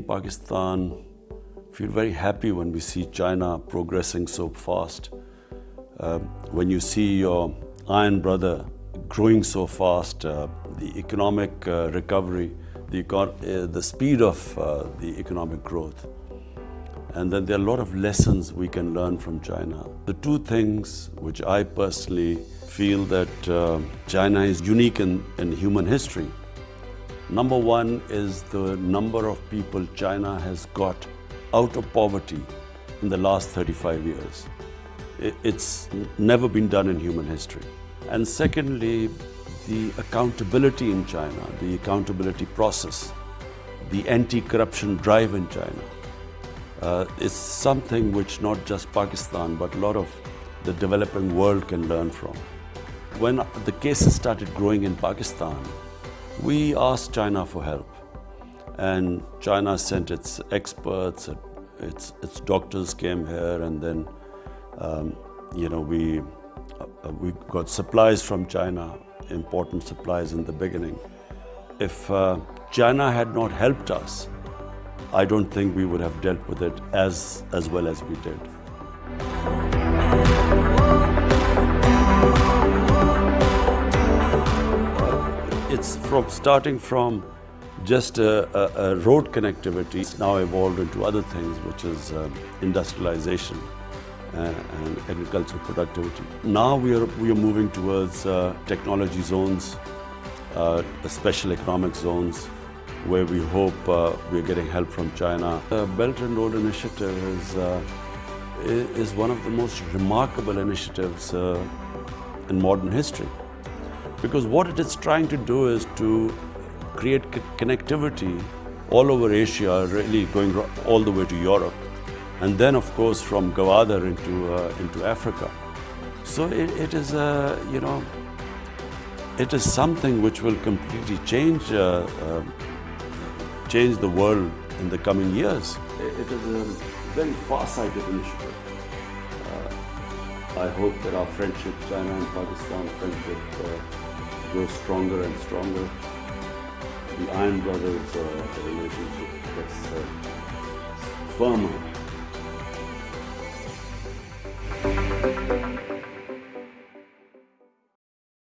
Pakistan feel very happy when we see China progressing so fast. When you see your iron brother growing so fast, the economic recovery, the speed of the economic growth. And then there are a lot of lessons we can learn from China. The two things which I personally feel that China is unique in human history. Number one is the number of people China has got out of poverty in the last 35 years. It's never been done in human history. And secondly, the accountability in China, the accountability process, the anti-corruption drive in China is something which not just Pakistan but a lot of the developing world can learn from. When the cases started growing in Pakistan, we asked China for help, and China sent its experts, its doctors came here, and then we got supplies from China, important supplies in the beginning. If China had not helped us, I don't think we would have dealt with it as well as we did. It's starting from just a road connectivity. It's now evolved into other things, which is industrialization and agricultural productivity. Now we are moving towards technology zones, special economic zones, where we hope we're getting help from China. The Belt and Road Initiative is one of the most remarkable initiatives in modern history, because what it is trying to do is to create connectivity all over Asia, really going all the way to Europe, and then of course from Gwadar into Africa. So it is it is something which will completely change the world in the coming years. It is a very far-sighted initiative. I hope that our friendship, China and Pakistan friendship, grows stronger and stronger. The Iron Brothers relationship gets firmer.